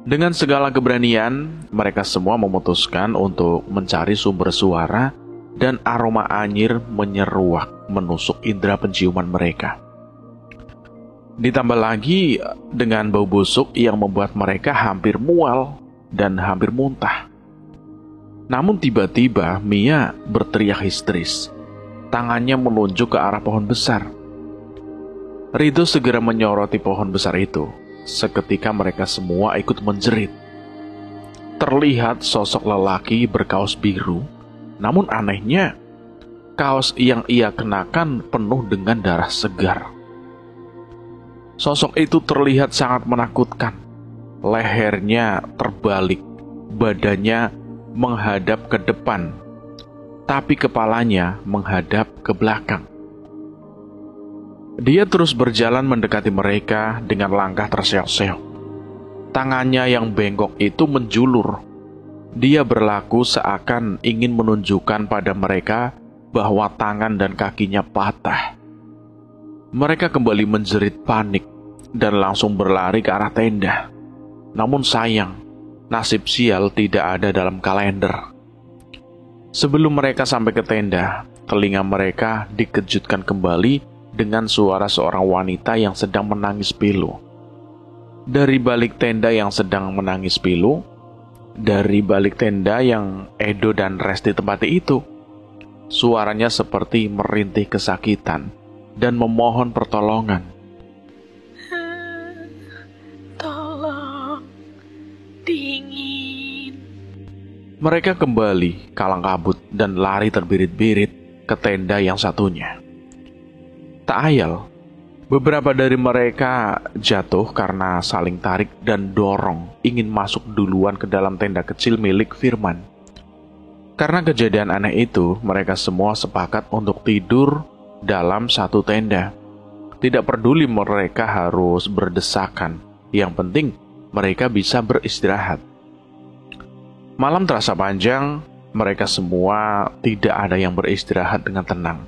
Dengan segala keberanian, mereka semua memutuskan untuk mencari sumber suara dan aroma anyir menyeruak menusuk indera penciuman mereka. Ditambah lagi dengan bau busuk yang membuat mereka hampir mual dan hampir muntah. Namun tiba-tiba Mia berteriak histeris. Tangannya menunjuk ke arah pohon besar. Rido segera menyoroti pohon besar itu. Seketika mereka semua ikut menjerit. Terlihat sosok lelaki berkaos biru. Namun anehnya, kaos yang ia kenakan penuh dengan darah segar. Sosok itu terlihat sangat menakutkan. Lehernya terbalik, badannya menghadap ke depan, tapi kepalanya menghadap ke belakang. Dia terus berjalan mendekati mereka dengan langkah terseok-seok. Tangannya yang bengkok itu menjulur. Dia berlaku seakan ingin menunjukkan pada mereka bahwa tangan dan kakinya patah. Mereka kembali menjerit panik dan langsung berlari ke arah tenda. Namun sayang, nasib sial tidak ada dalam kalender. Sebelum mereka sampai ke tenda, telinga mereka dikejutkan kembali dengan suara seorang wanita yang sedang menangis pilu. Dari balik tenda yang sedang menangis pilu, dari balik tenda yang Edo dan Resti tempati itu, suaranya seperti merintih kesakitan dan memohon pertolongan. Tolong, dingin. Mereka kembali kalang kabut dan lari terbirit-birit ke tenda yang satunya. Tak ayal, beberapa dari mereka jatuh karena saling tarik dan dorong ingin masuk duluan ke dalam tenda kecil milik Firman. Karena kejadian aneh itu, mereka semua sepakat untuk tidur dalam satu tenda. Tidak peduli mereka harus berdesakan, yang penting mereka bisa beristirahat. Malam terasa panjang, mereka semua tidak ada yang beristirahat dengan tenang.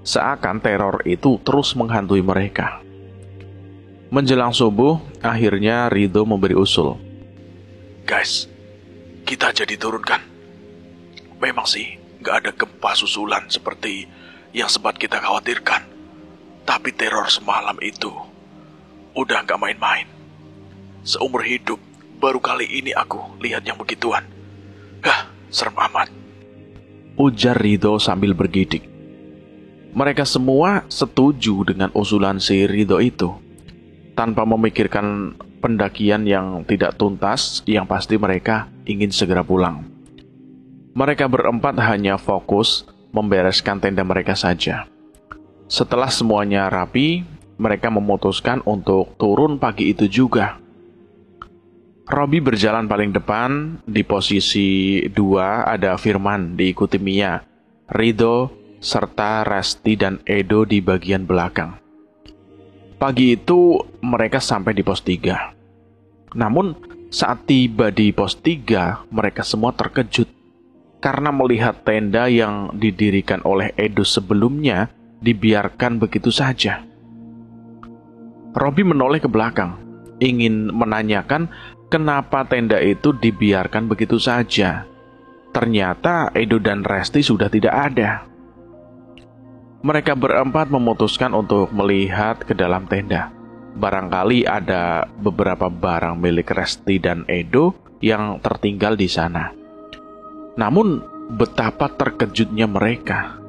Seakan teror itu terus menghantui mereka. Menjelang subuh, akhirnya Rido memberi usul. Guys, kita jadi turun kan? Memang sih, gak ada gempa susulan seperti yang sempat kita khawatirkan. Tapi teror semalam itu udah gak main-main. Seumur hidup, baru kali ini aku lihat yang begituan. Serem amat. Ujar Rido sambil bergidik. Mereka semua setuju dengan usulan si Ridho itu. Tanpa memikirkan pendakian yang tidak tuntas, yang pasti mereka ingin segera pulang. Mereka berempat hanya fokus membereskan tenda mereka saja. Setelah semuanya rapi, mereka memutuskan untuk turun pagi itu juga. Robi berjalan paling depan, di posisi 2 ada Firman diikuti Mia, Ridho, serta Resti dan Edo di bagian belakang. Pagi itu mereka sampai di pos 3. Namun saat tiba di pos 3, mereka semua terkejut karena melihat tenda yang didirikan oleh Edo sebelumnya dibiarkan begitu saja. Robi menoleh ke belakang, ingin menanyakan kenapa tenda itu dibiarkan begitu saja. Ternyata Edo dan Resti sudah tidak ada. Mereka berempat memutuskan untuk melihat ke dalam tenda. Barangkali ada beberapa barang milik Resti dan Edo yang tertinggal di sana. Namun, betapa terkejutnya mereka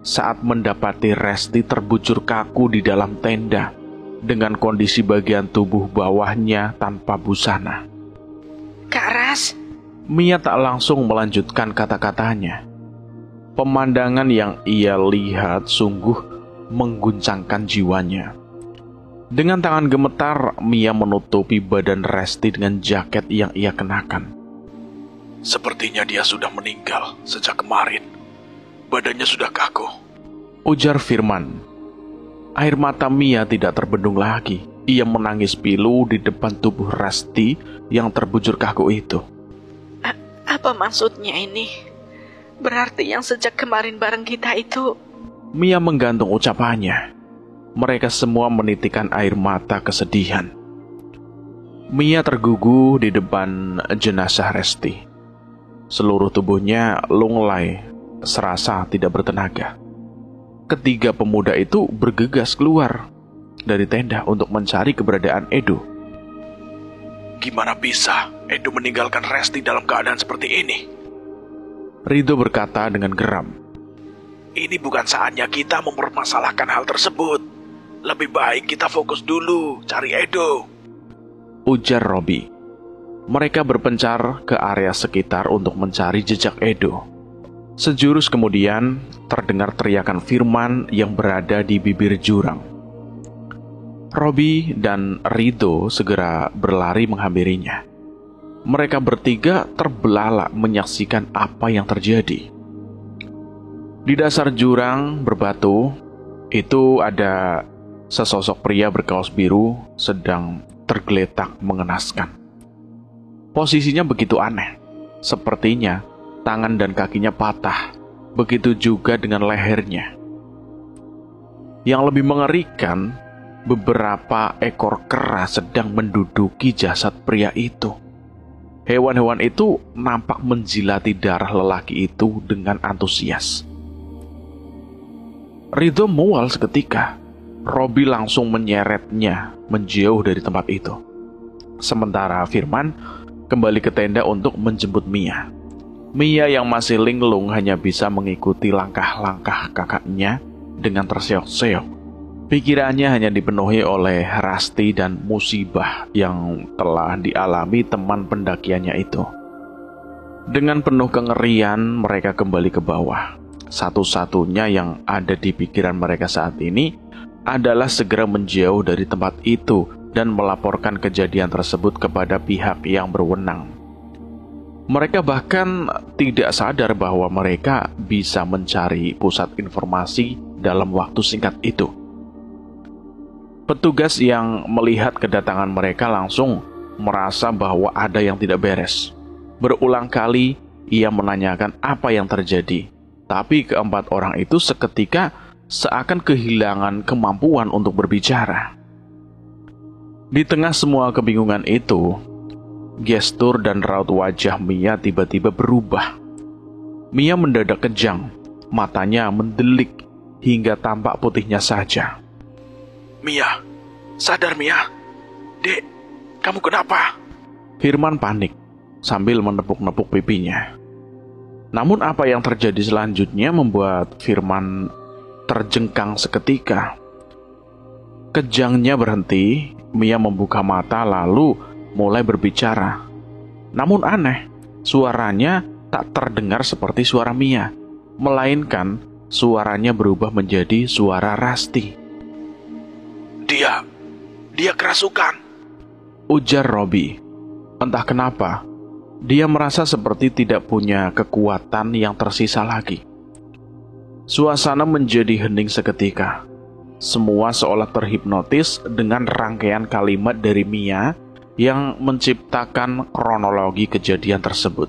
saat mendapati Resti terbujur kaku di dalam tenda dengan kondisi bagian tubuh bawahnya tanpa busana. Kak Ras, Mia tak langsung melanjutkan kata-katanya. Pemandangan yang ia lihat sungguh mengguncangkan jiwanya. Dengan tangan gemetar, Mia menutupi badan Resti dengan jaket yang ia kenakan. Sepertinya dia sudah meninggal sejak kemarin. Badannya sudah kaku, ujar Firman. Air mata Mia tidak terbendung lagi. Ia menangis pilu di depan tubuh Resti yang terbujur kaku itu. Apa maksudnya ini? Berarti yang sejak kemarin bareng kita itu... Mia menggantung ucapannya. Mereka semua menitikkan air mata kesedihan. Mia tergugu di depan jenazah Resti. Seluruh tubuhnya lunglai, serasa tidak bertenaga. Ketiga pemuda itu bergegas keluar dari tenda untuk mencari keberadaan Edo. Gimana bisa Edo meninggalkan Resti dalam keadaan seperti ini? Ridho berkata dengan geram. Ini bukan saatnya kita mempermasalahkan hal tersebut. Lebih baik kita fokus dulu cari Edo, ujar Robi. Mereka berpencar ke area sekitar untuk mencari jejak Edo. Sejurus kemudian, terdengar teriakan Firman yang berada di bibir jurang. Robi dan Ridho segera berlari menghampirinya. Mereka bertiga terbelalak menyaksikan apa yang terjadi. Di dasar jurang berbatu, itu ada sesosok pria berkaos biru sedang tergeletak mengenaskan. Posisinya begitu aneh. Sepertinya tangan dan kakinya patah. Begitu juga dengan lehernya. Yang lebih mengerikan, beberapa ekor kera sedang menduduki jasad pria itu. Hewan-hewan itu nampak menjilati darah lelaki itu dengan antusias. Ridho mual seketika. Robi langsung menyeretnya menjauh dari tempat itu. Sementara Firman kembali ke tenda untuk menjemput Mia. Mia yang masih linglung hanya bisa mengikuti langkah-langkah kakaknya dengan terseok-seok. Pikirannya hanya dipenuhi oleh Rasti dan musibah yang telah dialami teman pendakiannya itu. Dengan penuh kengerian, mereka kembali ke bawah. Satu-satunya yang ada di pikiran mereka saat ini adalah segera menjauh dari tempat itu dan melaporkan kejadian tersebut kepada pihak yang berwenang. Mereka bahkan tidak sadar bahwa mereka bisa mencari pusat informasi dalam waktu singkat itu. Petugas yang melihat kedatangan mereka langsung merasa bahwa ada yang tidak beres. Berulang kali ia menanyakan apa yang terjadi, tapi keempat orang itu seketika seakan kehilangan kemampuan untuk berbicara. Di tengah semua kebingungan itu, gestur dan raut wajah Mia tiba-tiba berubah. Mia mendadak kejang, matanya mendelik hingga tampak putihnya saja. Mia, sadar Mia. Dek, kamu kenapa? Firman panik sambil menepuk-nepuk pipinya. Namun apa yang terjadi selanjutnya membuat Firman terjengkang seketika. Kejangnya berhenti, Mia membuka mata lalu mulai berbicara. Namun aneh, suaranya tak terdengar seperti suara Mia, melainkan suaranya berubah menjadi suara Rasti. Dia kerasukan, ujar Robi. Entah kenapa, dia merasa seperti tidak punya kekuatan yang tersisa lagi. Suasana menjadi hening seketika. Semua seolah terhipnotis dengan rangkaian kalimat dari Mia yang menciptakan kronologi kejadian tersebut.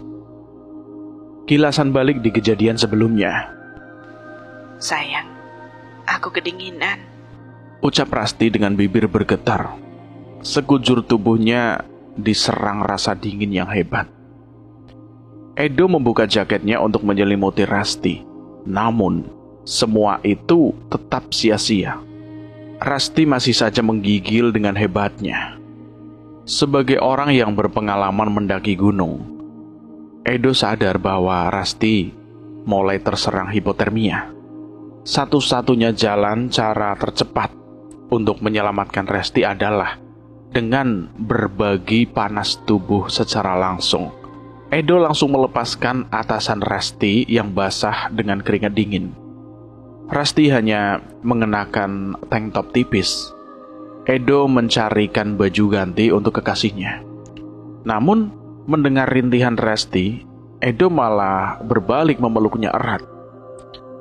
Kilasan balik di kejadian sebelumnya. Sayang, aku kedinginan, ucap Rasti dengan bibir bergetar. Sekujur tubuhnya diserang rasa dingin yang hebat. Edo membuka jaketnya untuk menyelimuti Rasti. Namun, semua itu tetap sia-sia. Rasti masih saja menggigil dengan hebatnya. Sebagai orang yang berpengalaman mendaki gunung, Edo sadar bahwa Rasti mulai terserang hipotermia. Satu-satunya jalan cara tercepat untuk menyelamatkan Rasti adalah dengan berbagi panas tubuh secara langsung. Edo langsung melepaskan atasan Rasti yang basah dengan keringat dingin. Rasti hanya mengenakan tank top tipis. Edo mencarikan baju ganti untuk kekasihnya. Namun, mendengar rintihan Rasti, Edo malah berbalik memeluknya erat.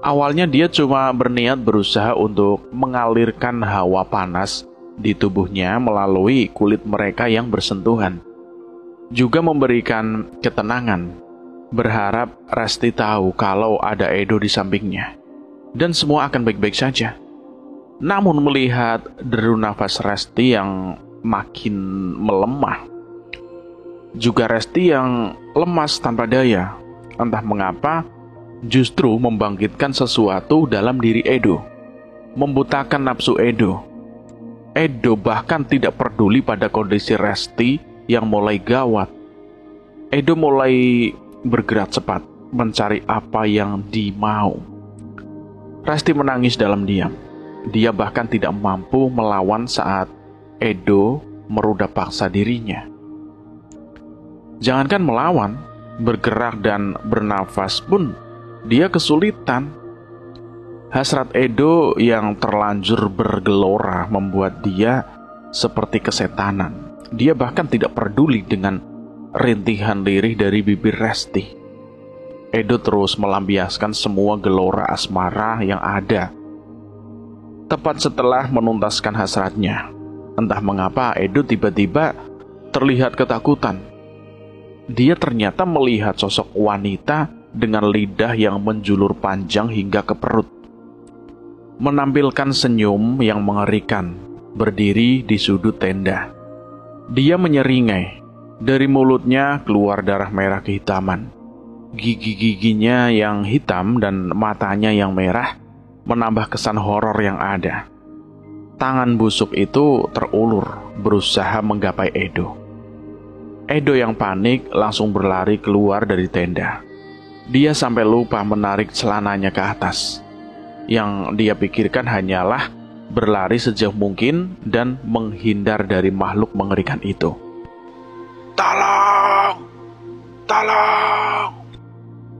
Awalnya dia cuma berniat berusaha untuk mengalirkan hawa panas di tubuhnya melalui kulit mereka yang bersentuhan. Juga memberikan ketenangan, berharap Rasti tahu kalau ada Edo di sampingnya, dan semua akan baik-baik saja. Namun melihat deru nafas Rasti yang makin melemah, juga Rasti yang lemas tanpa daya, entah mengapa justru membangkitkan sesuatu dalam diri Edo, membutakan nafsu Edo. Edo bahkan tidak peduli pada kondisi Rasti yang mulai gawat. Edo mulai bergerak cepat mencari apa yang dimau. Rasti menangis dalam diam. Dia bahkan tidak mampu melawan saat Edo merudah paksa dirinya. Jangankan melawan, bergerak dan bernafas pun dia kesulitan. Hasrat Edo yang terlanjur bergelora membuat dia seperti kesetanan. Dia bahkan tidak peduli dengan rintihan lirih dari bibir Rasti. Edo terus melampiaskan semua gelora asmara yang ada. Tepat setelah menuntaskan hasratnya, entah mengapa Edo tiba-tiba terlihat ketakutan. Dia ternyata melihat sosok wanita dengan lidah yang menjulur panjang hingga ke perut, menampilkan senyum yang mengerikan, berdiri di sudut tenda. Dia menyeringai. Dari mulutnya keluar darah merah kehitaman. Gigi-giginya yang hitam dan matanya yang merah menambah kesan horor yang ada. Tangan busuk itu terulur, berusaha menggapai Edo. Edo yang panik langsung berlari keluar dari tenda. Dia sampai lupa menarik celananya ke atas. Yang dia pikirkan hanyalah berlari sejauh mungkin dan menghindar dari makhluk mengerikan itu. Tolong! Tolong!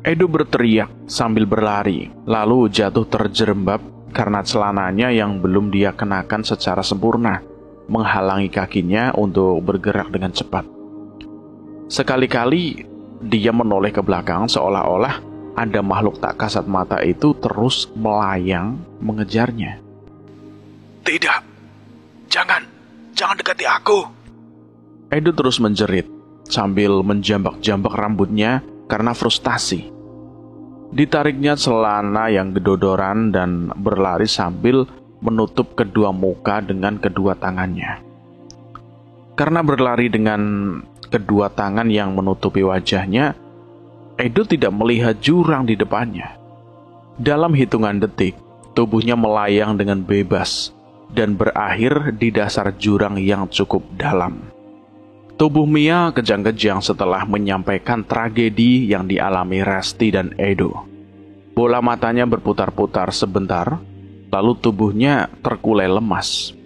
Edo berteriak sambil berlari, lalu jatuh terjerembab karena celananya yang belum dia kenakan secara sempurna menghalangi kakinya untuk bergerak dengan cepat. Sekali-kali dia menoleh ke belakang seolah-olah ada makhluk tak kasat mata itu terus melayang mengejarnya. Tidak, jangan dekati aku. Edo terus menjerit sambil menjambak-jambak rambutnya karena frustasi. Ditariknya celana yang gedodoran dan berlari sambil menutup kedua muka dengan kedua tangannya. Karena berlari dengan kedua tangan yang menutupi wajahnya, Edo tidak melihat jurang di depannya. Dalam hitungan detik, tubuhnya melayang dengan bebas dan berakhir di dasar jurang yang cukup dalam. Tubuh Mia kejang-kejang setelah menyampaikan tragedi yang dialami Rasti dan Edo. Bola matanya berputar-putar sebentar, lalu tubuhnya terkulai lemas.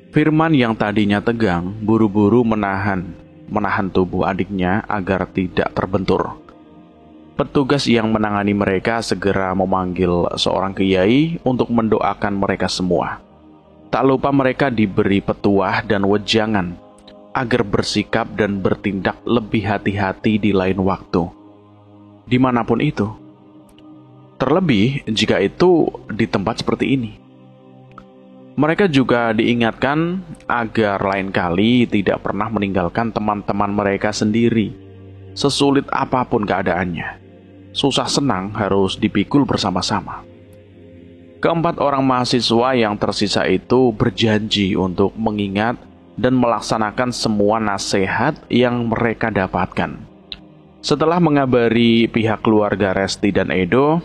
Firman yang tadinya tegang buru-buru menahan tubuh adiknya agar tidak terbentur. Petugas yang menangani mereka segera memanggil seorang kiai untuk mendoakan mereka semua. Tak lupa mereka diberi petuah dan wejangan agar bersikap dan bertindak lebih hati-hati di lain waktu, dimanapun itu. Terlebih jika itu di tempat seperti ini. Mereka juga diingatkan agar lain kali tidak pernah meninggalkan teman-teman mereka sendiri, sesulit apapun keadaannya. Susah senang harus dipikul bersama-sama. Keempat orang mahasiswa yang tersisa itu berjanji untuk mengingat dan melaksanakan semua nasihat yang mereka dapatkan. Setelah mengabari pihak keluarga Resti dan Edo,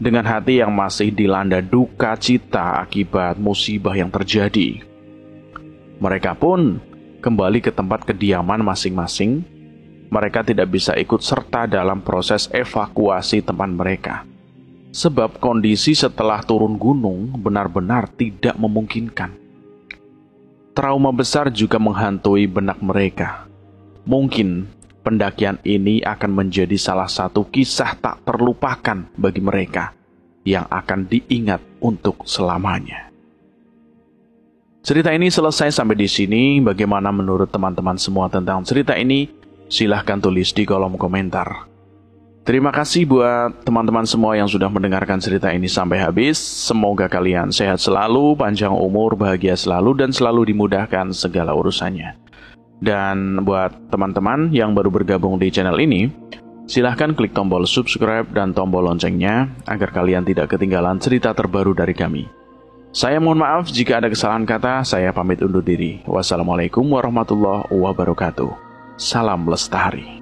dengan hati yang masih dilanda duka cita akibat musibah yang terjadi, mereka pun kembali ke tempat kediaman masing-masing. Mereka tidak bisa ikut serta dalam proses evakuasi teman mereka, sebab kondisi setelah turun gunung benar-benar tidak memungkinkan. Trauma besar juga menghantui benak mereka. Mungkin pendakian ini akan menjadi salah satu kisah tak terlupakan bagi mereka yang akan diingat untuk selamanya. Cerita ini selesai sampai di sini. Bagaimana menurut teman-teman semua tentang cerita ini? Silahkan tulis di kolom komentar. Terima kasih buat teman-teman semua yang sudah mendengarkan cerita ini sampai habis. Semoga kalian sehat selalu, panjang umur, bahagia selalu, dan selalu dimudahkan segala urusannya. Dan buat teman-teman yang baru bergabung di channel ini, silahkan klik tombol subscribe dan tombol loncengnya agar kalian tidak ketinggalan cerita terbaru dari kami. Saya mohon maaf jika ada kesalahan kata, saya pamit undur diri. Wassalamualaikum warahmatullahi wabarakatuh. Salam lestari.